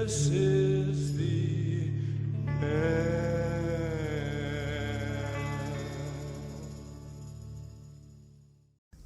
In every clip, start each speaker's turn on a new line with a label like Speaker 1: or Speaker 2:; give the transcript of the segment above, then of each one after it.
Speaker 1: This is the end.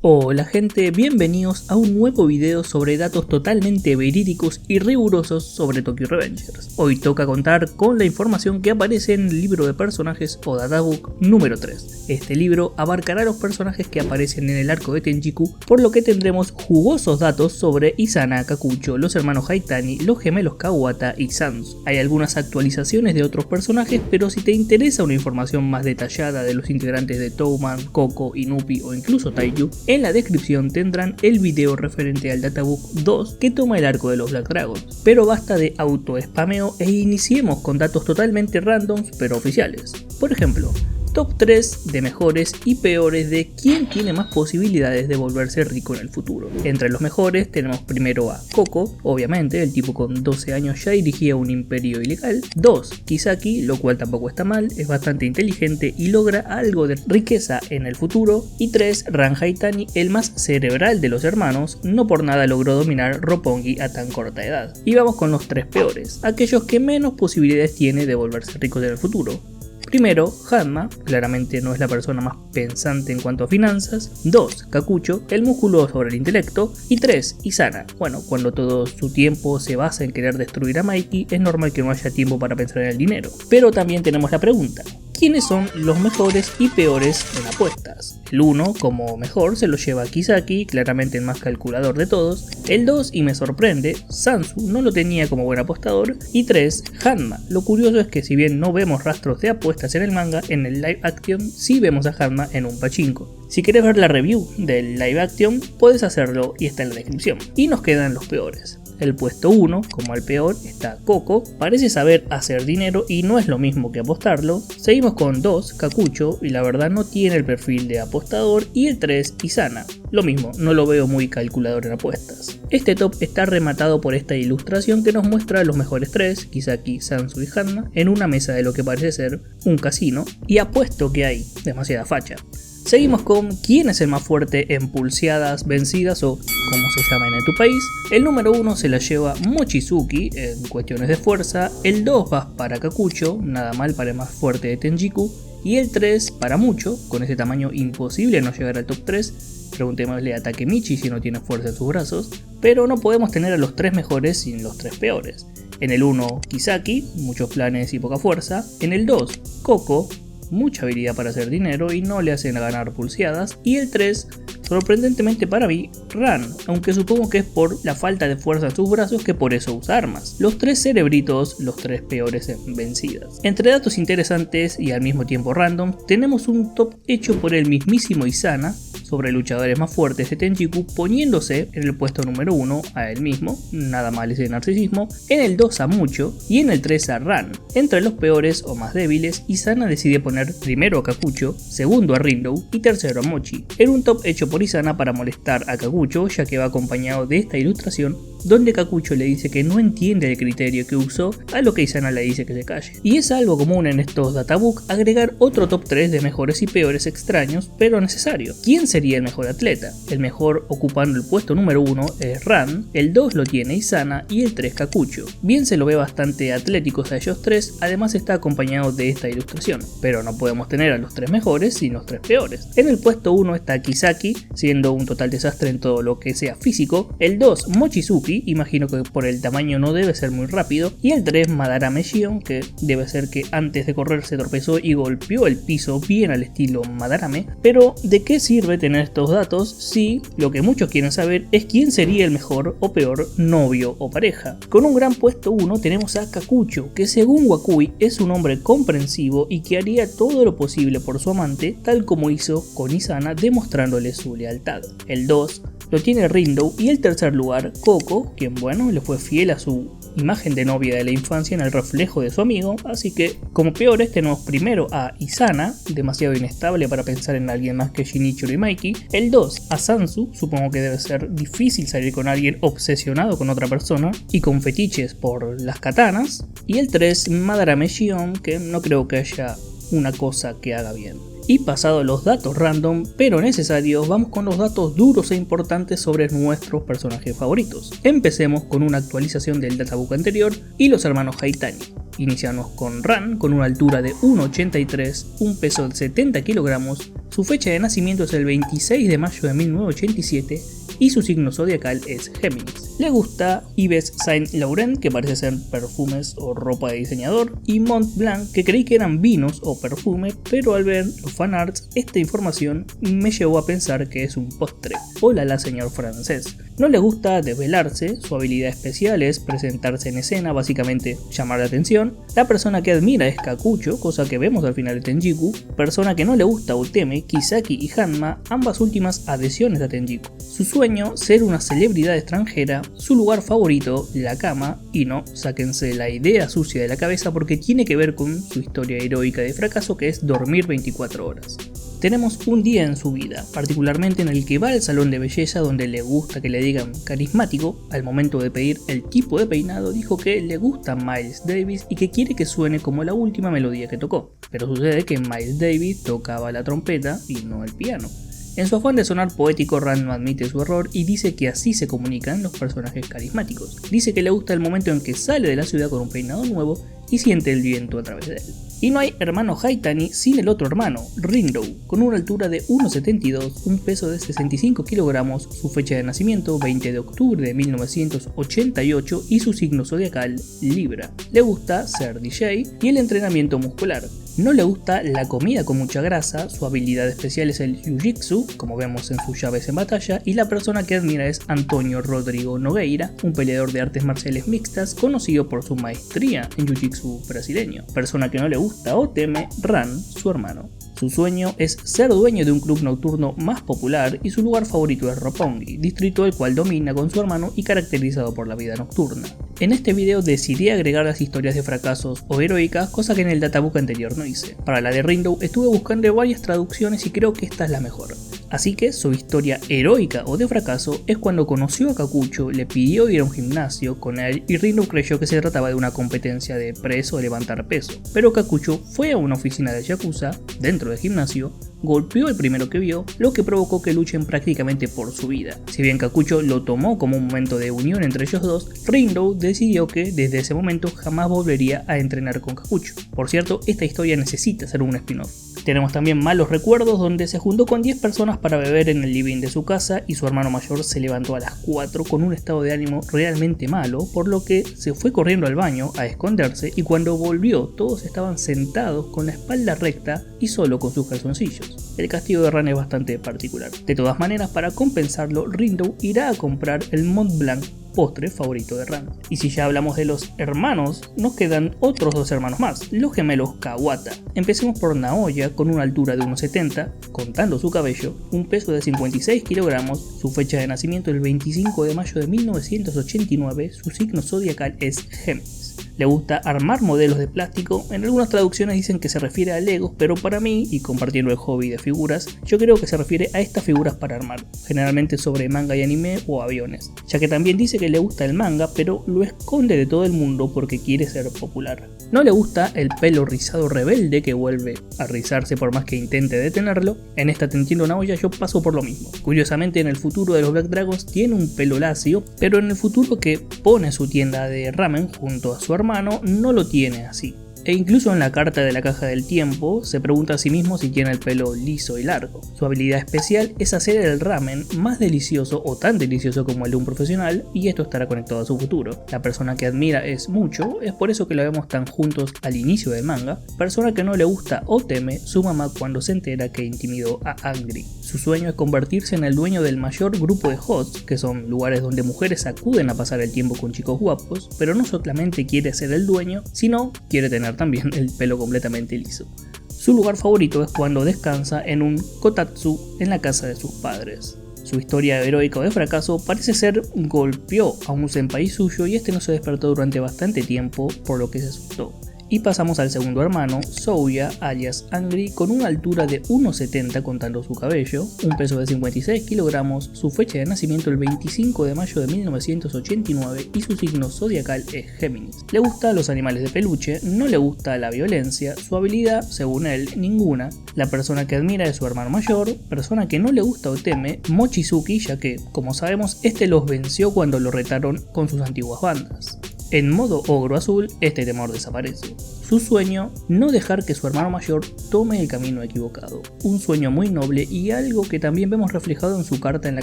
Speaker 2: Hola gente, bienvenidos a un nuevo video sobre datos totalmente verídicos y rigurosos sobre Tokyo Revengers. Hoy toca contar con la información que aparece en el libro de personajes o databook número 3. Este libro abarcará los personajes que aparecen en el arco de Tenjiku, por lo que tendremos jugosos datos sobre Izana, Kakucho, los hermanos Haitani, los gemelos Kawata y Sans. Hay algunas actualizaciones de otros personajes, pero si te interesa una información más detallada de los integrantes de Touman, Koko, Inupi o incluso Taiyu, en la descripción tendrán el video referente al Databook 2 que toma el arco de los Black Dragons. Pero basta de auto-spameo e iniciemos con datos totalmente randoms pero oficiales. Por ejemplo, top 3 de mejores y peores de quién tiene más posibilidades de volverse rico en el futuro. Entre los mejores tenemos primero a Koko, obviamente, el tipo con 12 años ya dirigía un imperio ilegal. 2. Kisaki, lo cual tampoco está mal, es bastante inteligente y logra algo de riqueza en el futuro. Y 3. Ran Haitani, el más cerebral de los hermanos, no por nada logró dominar Roppongi a tan corta edad. Y vamos con los 3 peores, aquellos que menos posibilidades tiene de volverse ricos en el futuro. Primero, Hanma, claramente no es la persona más pensante en cuanto a finanzas. 2. Kakucho, el músculo sobre el intelecto. Y 3. Izana. Bueno, cuando todo su tiempo se basa en querer destruir a Mikey, es normal que no haya tiempo para pensar en el dinero. Pero también tenemos la pregunta: ¿quiénes son los mejores y peores en apuestas? El 1, como mejor, se lo lleva Kisaki, claramente el más calculador de todos. El 2, y me sorprende, Sansu no lo tenía como buen apostador. Y 3, Hanma. Lo curioso es que si bien no vemos rastros de apuestas en el manga, en el live action sí vemos a Hanma en un pachinko. Si querés ver la review del live action, puedes hacerlo y está en la descripción. Y nos quedan los peores. El puesto 1, como el peor, está Koko, parece saber hacer dinero y no es lo mismo que apostarlo. Seguimos con 2, Kakucho, y la verdad no tiene el perfil de apostador. Y el 3, Izana, lo mismo, no lo veo muy calculador en apuestas. Este top está rematado por esta ilustración que nos muestra a los mejores 3, Kisaki, Sansu y Hanma, en una mesa de lo que parece ser un casino, y apuesto que hay demasiada facha. Seguimos con quién es el más fuerte en pulseadas vencidas o como se llaman en tu país. El número 1 se la lleva Mochizuki en cuestiones de fuerza, el 2 va para Kakucho, nada mal para el más fuerte de Tenjiku, y el 3 para Mucho, con ese tamaño imposible no llegar al top 3, preguntémosle a Takemichi si no tiene fuerza en sus brazos, pero no podemos tener a los 3 mejores sin los 3 peores. En el 1 Kisaki, muchos planes y poca fuerza, en el 2 Koko, mucha habilidad para hacer dinero y no le hacen a ganar pulseadas, y el 3, sorprendentemente para mí, Ran, aunque supongo que es por la falta de fuerza en sus brazos que por eso usa armas. Los 3 cerebritos, los 3 peores en vencidas. Entre datos interesantes y al mismo tiempo random, tenemos un top hecho por el mismísimo Izana sobre luchadores más fuertes de Tenjiku, poniéndose en el puesto número 1 a él mismo, nada mal ese narcisismo, en el 2 a Mucho y en el 3 a Ran. Entre los peores o más débiles, Izana decide poner primero a Kakucho, segundo a Rindow y tercero a Mochi. Era un top hecho por Izana para molestar a Kakucho, ya que va acompañado de esta ilustración donde Kakucho le dice que no entiende el criterio que usó, a lo que Izana le dice que se calle. Y es algo común en estos databook agregar otro top 3 de mejores y peores extraños, pero necesario. ¿Quién sería el mejor atleta? El mejor ocupando el puesto número 1 es Ran, el 2 lo tiene Izana y el 3 Kakucho. Bien se lo ve bastante atléticos a ellos 3, además está acompañado de esta ilustración, pero no podemos tener a los 3 mejores sin los 3 peores. En el puesto 1 está Kisaki, siendo un total desastre en todo lo que sea físico. El 2 Mochizuki, imagino que por el tamaño no debe ser muy rápido, y el 3 Madarame Shion, que debe ser que antes de correr se tropezó y golpeó el piso bien al estilo Madarame. Pero ¿de qué sirve tener estos datos si lo que muchos quieren saber es quién sería el mejor o peor novio o pareja? Con un gran puesto 1 tenemos a Kakucho, que según Wakui es un hombre comprensivo y que haría todo lo posible por su amante, tal como hizo con Izana demostrándole su lealtad. El 2 lo tiene Rindow y el tercer lugar Koko, quien bueno le fue fiel a su imagen de novia de la infancia en el reflejo de su amigo, así que como peores tenemos primero a Izana, demasiado inestable para pensar en alguien más que Shinichiro y Mikey, el 2 a Sansu, supongo que debe ser difícil salir con alguien obsesionado con otra persona y con fetiches por las katanas, y el 3 Madarame Shion, que no creo que haya una cosa que haga bien. Y pasado los datos random pero necesarios, vamos con los datos duros e importantes sobre nuestros personajes favoritos. Empecemos con una actualización del databook anterior y los hermanos Haytani. Iniciamos con Ran con una altura de 1,83, un peso de 70 kilogramos, su fecha de nacimiento es el 26 de mayo de 1987 y su signo zodiacal es Géminis. Le gusta Yves Saint Laurent, que parece ser perfumes o ropa de diseñador, y Mont Blanc, que creí que eran vinos o perfume, pero al ver los fanarts esta información me llevó a pensar que es un postre. Hola señor francés. No le gusta desvelarse, su habilidad especial es presentarse en escena, básicamente llamar la atención. La persona que admira es Kakucho, cosa que vemos al final de Tenjiku. Persona que no le gusta o teme, Kisaki y Hanma, ambas últimas adhesiones de Tenjiku. Su sueño, ser una celebridad extranjera. Su lugar favorito, la cama, y no, sáquense la idea sucia de la cabeza porque tiene que ver con su historia heroica de fracaso, que es dormir 24 horas. Tenemos un día en su vida, particularmente en el que va al salón de belleza donde le gusta que le digan carismático. Al momento de pedir el tipo de peinado dijo que le gusta Miles Davis y que quiere que suene como la última melodía que tocó, pero sucede que Miles Davis tocaba la trompeta y no el piano. En su afán de sonar poético, Ran no admite su error y dice que así se comunican los personajes carismáticos. Dice que le gusta el momento en que sale de la ciudad con un peinado nuevo y siente el viento a través de él. Y no hay hermano Haytani sin el otro hermano, Ringo, con una altura de 1,72, un peso de 65 kilogramos, su fecha de nacimiento 20 de octubre de 1988 y su signo zodiacal Libra. Le gusta ser DJ y el entrenamiento muscular. No le gusta la comida con mucha grasa, su habilidad especial es el Jiu-Jitsu, como vemos en sus llaves en batalla, y la persona que admira es Antonio Rodrigo Nogueira, un peleador de artes marciales mixtas conocido por su maestría en Jiu-Jitsu brasileño. Persona que no le gusta o teme, Ran, su hermano. Su sueño es ser dueño de un club nocturno más popular y su lugar favorito es Roppongi, distrito el cual domina con su hermano y caracterizado por la vida nocturna. En este video decidí agregar las historias de fracasos o heroicas, cosa que en el databook anterior no hice. Para la de Ringo estuve buscando varias traducciones y creo que esta es la mejor. Así que su historia heroica o de fracaso es cuando conoció a Kakucho, le pidió ir a un gimnasio con él y Ringo creyó que se trataba de una competencia de press o levantar peso. Pero Kakucho fue a una oficina de Yakuza, dentro del gimnasio, golpeó al primero que vio, lo que provocó que luchen prácticamente por su vida. Si bien Kakucho lo tomó como un momento de unión entre ellos dos, Ringo decidió que desde ese momento jamás volvería a entrenar con Kakucho. Por cierto, esta historia necesita ser un spin-off. Tenemos también Malos Recuerdos, donde se juntó con 10 personas para beber en el living de su casa y su hermano mayor se levantó a las 4 con un estado de ánimo realmente malo, por lo que se fue corriendo al baño a esconderse y cuando volvió todos estaban sentados con la espalda recta y solo con sus calzoncillos. El castigo de Ran es bastante particular. De todas maneras, para compensarlo, Ringo irá a comprar el Mont Blanc, postre favorito de Ran. Y si ya hablamos de los hermanos, nos quedan otros dos hermanos más, los gemelos Kawata. Empecemos por Naoya, con una altura de 1,70, contando su cabello, un peso de 56 kilogramos, su fecha de nacimiento el 25 de mayo de 1989, su signo zodiacal es Géminis. Le gusta armar modelos de plástico, en algunas traducciones dicen que se refiere a Legos, pero para mí, y compartiendo el hobby de figuras, yo creo que se refiere a estas figuras para armar, generalmente sobre manga y anime o aviones, ya que también dice que le gusta el manga, pero lo esconde de todo el mundo porque quiere ser popular. No le gusta el pelo rizado rebelde que vuelve a rizarse por más que intente detenerlo. En esta Te Entiendo Naoya yo paso por lo mismo. Curiosamente en el futuro de los Black Dragons tiene un pelo lacio, pero en el futuro que pone su tienda de ramen junto a su hermano no lo tiene así. E incluso en la carta de la caja del tiempo se pregunta a sí mismo si tiene el pelo liso y largo. Su habilidad especial es hacer el ramen más delicioso o tan delicioso como el de un profesional, y esto estará conectado a su futuro. La persona que admira es Mucho, es por eso que lo vemos tan juntos al inicio del manga. Persona que no le gusta o teme su mamá cuando se entera que intimidó a Angry. Su sueño es convertirse en el dueño del mayor grupo de HOTS, que son lugares donde mujeres acuden a pasar el tiempo con chicos guapos, pero no solamente quiere ser el dueño, sino quiere tener también el pelo completamente liso. Su lugar favorito es cuando descansa en un kotatsu en la casa de sus padres. Su historia heroica o de fracaso parece ser golpeó a un senpai suyo y este no se despertó durante bastante tiempo, por lo que se asustó. Y pasamos al segundo hermano, Souya, alias Angry, con una altura de 1,70 contando su cabello, un peso de 56 kilogramos, su fecha de nacimiento el 25 de mayo de 1989 y su signo zodiacal es Géminis. Le gustan los animales de peluche, no le gusta la violencia, su habilidad, según él, ninguna. La persona que admira es su hermano mayor, persona que no le gusta o teme, Mochizuki, ya que, como sabemos, este los venció cuando lo retaron con sus antiguas bandas. En modo ogro azul, este temor desaparece. Su sueño, no dejar que su hermano mayor tome el camino equivocado. Un sueño muy noble y algo que también vemos reflejado en su carta en la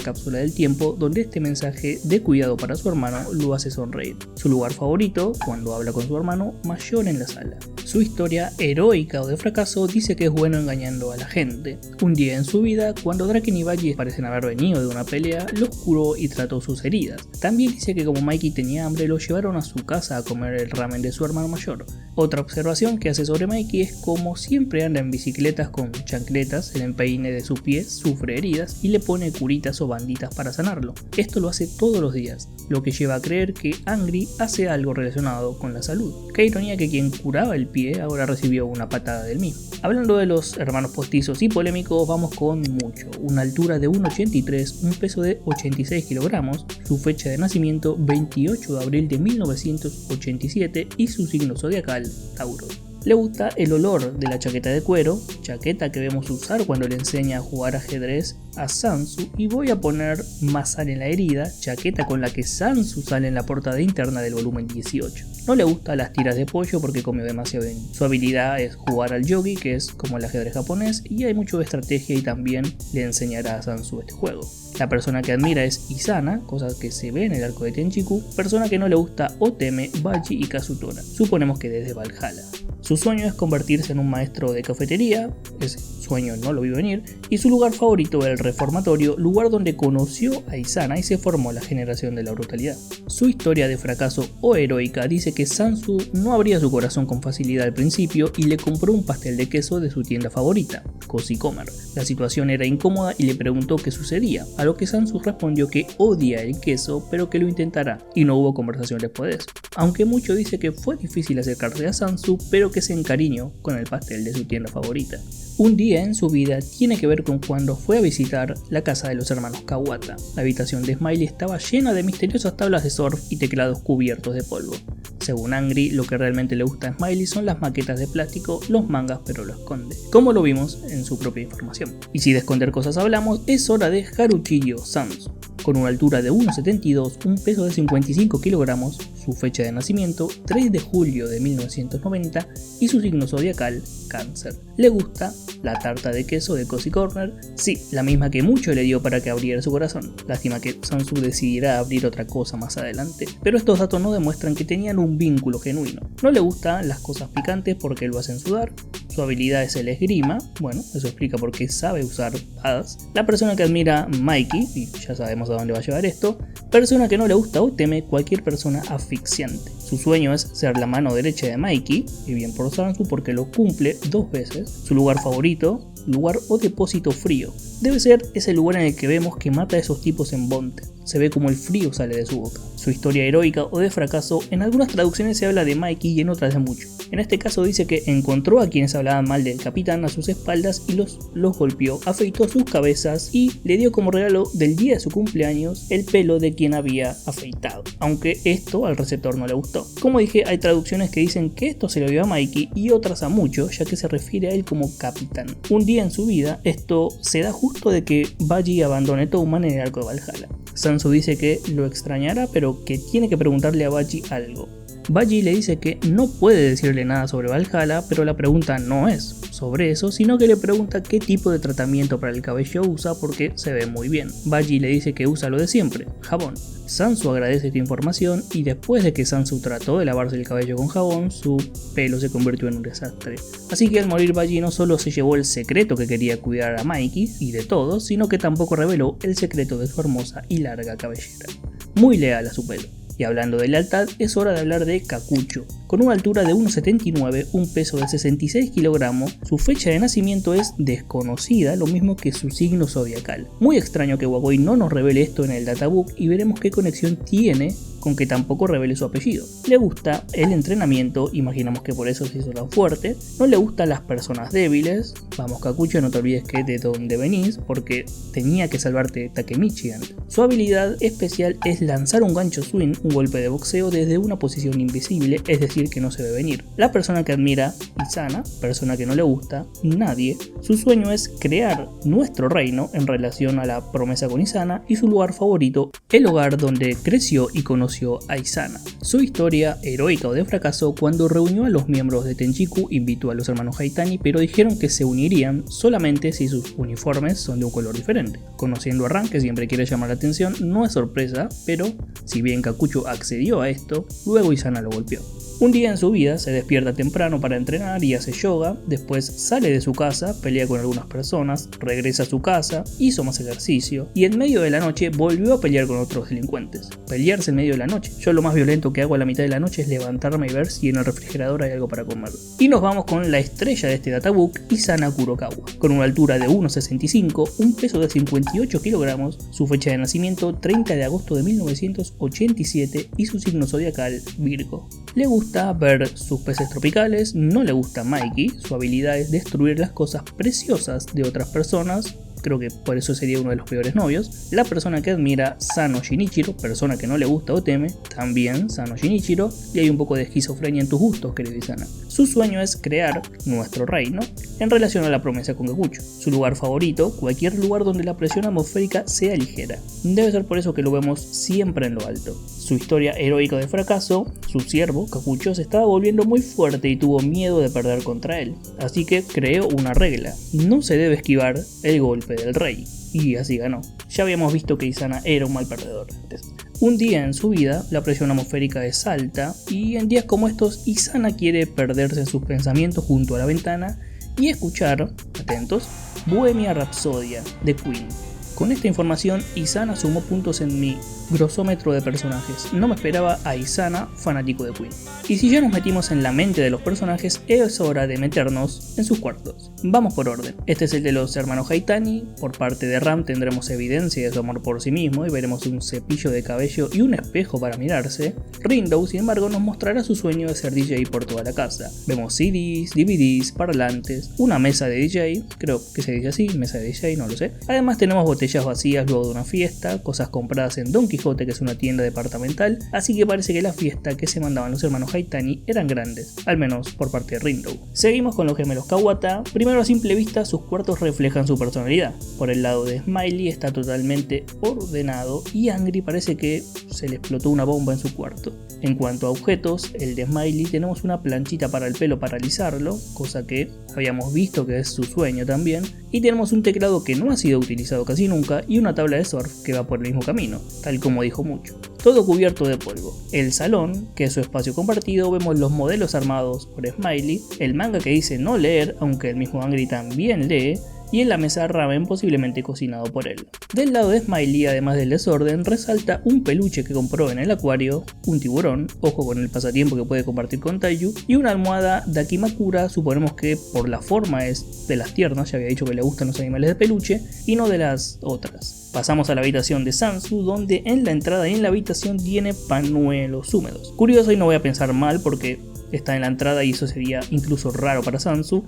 Speaker 2: cápsula del tiempo, donde este mensaje de cuidado para su hermano lo hace sonreír. Su lugar favorito, cuando habla con su hermano mayor en la sala. Su historia heroica o de fracaso dice que es bueno engañando a la gente. Un día en su vida, cuando Draken y Baji parecen haber venido de una pelea, los curó y trató sus heridas. También dice que como Mikey tenía hambre, lo llevaron a su casa a comer el ramen de su hermano mayor. Otra observación que hace sobre Mikey es como siempre anda en bicicletas con chancletas, el empeine de sus pies sufre heridas y le pone curitas o banditas para sanarlo. Esto lo hace todos los días, lo que lleva a creer que Angry hace algo relacionado con la salud. Qué ironía que quien curaba el pie ahora recibió una patada del mismo. Hablando de los hermanos postizos y polémicos, vamos con Mucho. Una altura de 1,83, un peso de 86 kilogramos, su fecha de nacimiento 28 de abril de 1987 y su signo zodiacal Tauro. Le gusta el olor de la chaqueta de cuero, chaqueta que vemos usar cuando le enseña a jugar ajedrez a Sansu, y voy a poner más sal en la herida, chaqueta con la que Sansu sale en la portada interna del volumen 18. No le gustan las tiras de pollo porque comió demasiado bien. Su habilidad es jugar al yogi, que es como el ajedrez japonés, y hay mucho de estrategia y también le enseñará a Sansu este juego. La persona que admira es Izana, cosa que se ve en el arco de Tenchiku, persona que no le gusta o teme Baji y Kazutora, suponemos que desde Valhalla. Su sueño es convertirse en un maestro de cafetería, ese sueño no lo vio venir, y su lugar favorito era el reformatorio, lugar donde conoció a Izana y se formó la generación de la brutalidad. Su historia de fracaso o heroica dice que Sansu no abría su corazón con facilidad al principio y le compró un pastel de queso de su tienda favorita, Cozy Comer. La situación era incómoda y le preguntó qué sucedía, a lo que Sansu respondió que odia el queso pero que lo intentará, y no hubo conversación después de eso. Aunque Mucho dice que fue difícil acercarse a Sansu, pero que se encariñó con el pastel de su tienda favorita. Un día en su vida tiene que ver con cuando fue a visitar la casa de los hermanos Kawata. La habitación de Smiley estaba llena de misteriosas tablas de surf y teclados cubiertos de polvo. Según Angry, lo que realmente le gusta a Smiley son las maquetas de plástico, los mangas, pero lo esconde, como lo vimos en su propia información. Y si de esconder cosas hablamos, es hora de Haruchiyo Sansu. Con una altura de 1,72, un peso de 55 kilogramos, su fecha de nacimiento 3 de julio de 1990 y su signo zodiacal Cáncer. Le gusta la tarta de queso de Cozy Corner, sí, la misma que Mucho le dio para que abriera su corazón. Lástima que Sansu decidirá abrir otra cosa más adelante, pero estos datos no demuestran que tenían un vínculo genuino. No le gustan las cosas picantes porque lo hacen sudar. Su habilidad es el esgrima, bueno, eso explica por qué sabe usar espadas. La persona que admira Mikey, y ya sabemos a dónde va a llevar esto, persona que no le gusta o teme cualquier persona asfixiante. Su sueño es ser la mano derecha de Mikey, y bien por Sansu porque lo cumple 2 veces. Su lugar favorito, lugar o depósito frío. Debe ser ese lugar en el que vemos que mata a esos tipos en Bonte. Se ve como el frío sale de su boca. Su historia heroica o de fracaso, en algunas traducciones se habla de Mikey y en otras de Mucho. En este caso dice que encontró a quienes hablaban mal del capitán a sus espaldas y los golpeó, afeitó sus cabezas y le dio como regalo del día de su cumpleaños el pelo de quien había afeitado. Aunque esto al receptor no le gustó. Como dije, hay traducciones que dicen que esto se lo dio a Mikey y otras a Mucho, ya que se refiere a él como capitán. Un día en su vida, esto se da justo de que Baji abandone Touman en el arco de Valhalla. Sansu dice que lo extrañará, pero que tiene que preguntarle a Baji algo. Baji le dice que no puede decirle nada sobre Valhalla, pero la pregunta no es sobre eso, sino que le pregunta qué tipo de tratamiento para el cabello usa porque se ve muy bien. Baji le dice que usa lo de siempre, jabón. Sansu agradece esta información y después de que Sansu trató de lavarse el cabello con jabón, su pelo se convirtió en un desastre. Así que al morir Baji no solo se llevó el secreto que quería cuidar a Mikey y de todos, sino que tampoco reveló el secreto de su hermosa y larga cabellera. Muy leal a su pelo. Y hablando de lealtad, es hora de hablar de Kakucho. Con una altura de 1,79, un peso de 66 kilogramos, su fecha de nacimiento es desconocida, lo mismo que su signo zodiacal. Muy extraño que Wagoi no nos revele esto en el databook y veremos qué conexión tiene con que tampoco revele su apellido. Le gusta el entrenamiento, imaginamos que por eso se hizo tan fuerte. No le gustan las personas débiles. Vamos Kakucho, no te olvides que de dónde venís, porque tenía que salvarte de Takemichi antes. Su habilidad especial es lanzar un gancho swing, un golpe de boxeo desde una posición invisible, es decir que no se ve venir. La persona que admira, Izana, persona que no le gusta, nadie. Su sueño es crear nuestro reino en relación a la promesa con Izana, y su lugar favorito, el hogar donde creció y conoció a Izana. Su historia heroica o de fracaso: cuando reunió a los miembros de Tenchiku, invitó a los hermanos Haitani, pero dijeron que se unirían solamente si sus uniformes son de un color diferente. Conociendo a Ran, que siempre quiere llamar la atención, no es sorpresa, pero si bien Kakucho accedió a esto, luego Izana lo golpeó. Un día en su vida se despierta temprano para entrenar y hace yoga, después sale de su casa, pelea con algunas personas, regresa a su casa, hizo más ejercicio y en medio de la noche volvió a pelear con otros delincuentes. Pelearse en medio de la noche. Yo lo más violento que hago a la mitad de la noche es levantarme y ver si en el refrigerador hay algo para comer. Y nos vamos con la estrella de este databook, Izana Kurokawa. Con una altura de 1,65, un peso de 58 kilogramos, su fecha de nacimiento 30 de agosto de 1987 y su signo zodiacal Virgo. Le gusta ver sus peces tropicales, no le gusta Mikey, su habilidad es destruir las cosas preciosas de otras personas. Creo que por eso sería uno de los peores novios. La persona que admira, Sano Shinichiro, persona que no le gusta o teme, también Sano Shinichiro, y hay un poco de esquizofrenia en tus gustos, querido Izana. Su sueño es crear nuestro reino en relación a la promesa con Kakucho. Su lugar favorito, cualquier lugar donde la presión atmosférica sea ligera. Debe ser por eso que lo vemos siempre en lo alto. Su historia heroica de fracaso: su siervo, Kakucho, se estaba volviendo muy fuerte y tuvo miedo de perder contra él. Así que creó una regla: no se debe esquivar el golpe del rey. Y así ganó. Ya habíamos visto que Izana era un mal perdedor antes. Un día en su vida, la presión atmosférica es alta y en días como estos, Izana quiere perderse en sus pensamientos junto a la ventana y escuchar, atentos, Bohemia Rhapsodia de Queen. Con esta información, Izana sumó puntos en mi grosómetro de personajes. No me esperaba a Izana fanático de Queen. Y si ya nos metimos en la mente de los personajes, es hora de meternos en sus cuartos. Vamos por orden. Este es el de los hermanos Haitani. Por parte de Ram tendremos evidencia de su amor por sí mismo y veremos un cepillo de cabello y un espejo para mirarse. Ringo, sin embargo, nos mostrará su sueño de ser DJ por toda la casa. Vemos CDs, DVDs, parlantes, una mesa de DJ, creo que se dice así, mesa de DJ, no lo sé. Además tenemos botellas vacías luego de una fiesta, cosas compradas en Don Quijote, que es una tienda departamental, así que parece que la fiesta que se mandaban los hermanos Haitani eran grandes, al menos por parte de Ringo. Seguimos con los gemelos Kawata. Primero, a simple vista, sus cuartos reflejan su personalidad. Por el lado de Smiley está totalmente ordenado y Angry parece que se le explotó una bomba en su cuarto. En cuanto a objetos, el de Smiley tenemos una planchita para el pelo para alisarlo, cosa que habíamos visto que es su sueño también, y tenemos un teclado que no ha sido utilizado casi nunca y una tabla de surf que va por el mismo camino, tal como dijo Mucho. Todo cubierto de polvo. El salón, que es su espacio compartido, vemos los modelos armados por Smiley, el manga que dice no leer, aunque el mismo Angry también lee, y en la mesa ramen posiblemente cocinado por él. Del lado de Smiley, además del desorden, resalta un peluche que compró en el acuario, un tiburón, ojo con el pasatiempo que puede compartir con Taiyu, y una almohada Dakimakura, suponemos que por la forma es de las tiernas, ya había dicho que le gustan los animales de peluche, y no de las otras. Pasamos a la habitación de Sansu, donde en la entrada y en la habitación tiene pañuelos húmedos. Curioso, y no voy a pensar mal porque está en la entrada y eso sería incluso raro para Sansu.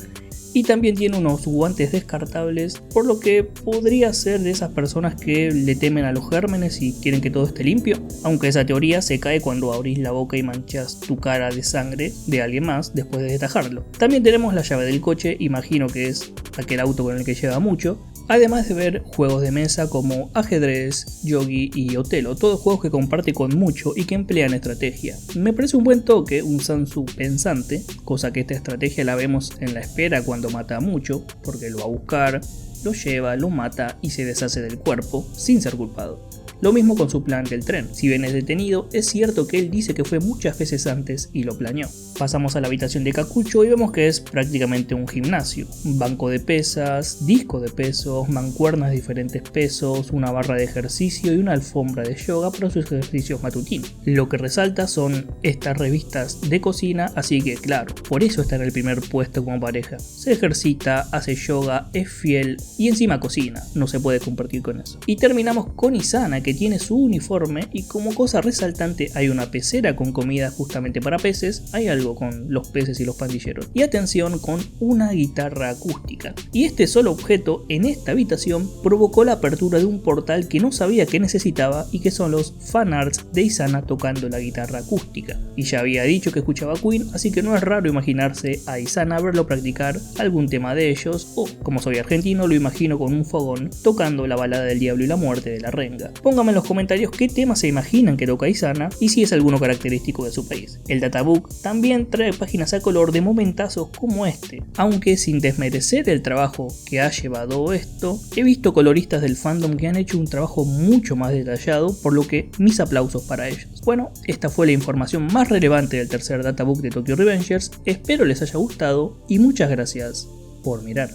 Speaker 2: Y también tiene unos guantes descartables, por lo que podría ser de esas personas que le temen a los gérmenes y quieren que todo esté limpio, aunque esa teoría se cae cuando abrís la boca y manchas tu cara de sangre de alguien más después de destajarlo. También tenemos la llave del coche, imagino que es aquel auto con el que lleva Mucho, además de ver juegos de mesa como ajedrez, yogi y Otelo, todos juegos que comparte con Mucho y que emplean estrategia. Me parece un buen toque, un Sansu pensante, cosa que esta estrategia la vemos en la espera cuando mata a Mucho, porque lo va a buscar, lo lleva, lo mata y se deshace del cuerpo sin ser culpado. Lo mismo con su plan del tren. Si bien es detenido, es cierto que él dice que fue muchas veces antes y lo planeó. Pasamos a la habitación de Kakucho y vemos que es prácticamente un gimnasio. Un banco de pesas, disco de pesos, mancuernas de diferentes pesos, una barra de ejercicio y una alfombra de yoga para sus ejercicios matutinos. Lo que resalta son estas revistas de cocina, así que claro, por eso está en el primer puesto como pareja. Se ejercita, hace yoga, es fiel y encima cocina. No se puede compartir con eso. Y terminamos con Izana, que que tiene su uniforme y como cosa resaltante hay una pecera con comida justamente para peces, hay algo con los peces y los pandilleros. Y atención con una guitarra acústica. Y este solo objeto en esta habitación provocó la apertura de un portal que no sabía que necesitaba y que son los fanarts de Isana tocando la guitarra acústica. Y ya había dicho que escuchaba Queen, así que no es raro imaginarse a Isana verlo practicar algún tema de ellos, o como soy argentino lo imagino con un fogón tocando la balada del diablo y la muerte de la renga. Pónganme en los comentarios qué temas se imaginan que toca Isana y si es alguno característico de su país. El databook también trae páginas a color de momentazos como este, aunque sin desmerecer el trabajo que ha llevado esto, he visto coloristas del fandom que han hecho un trabajo mucho más detallado, por lo que mis aplausos para ellos. Bueno, esta fue la información más relevante del tercer databook de Tokyo Revengers, espero les haya gustado y muchas gracias por mirar.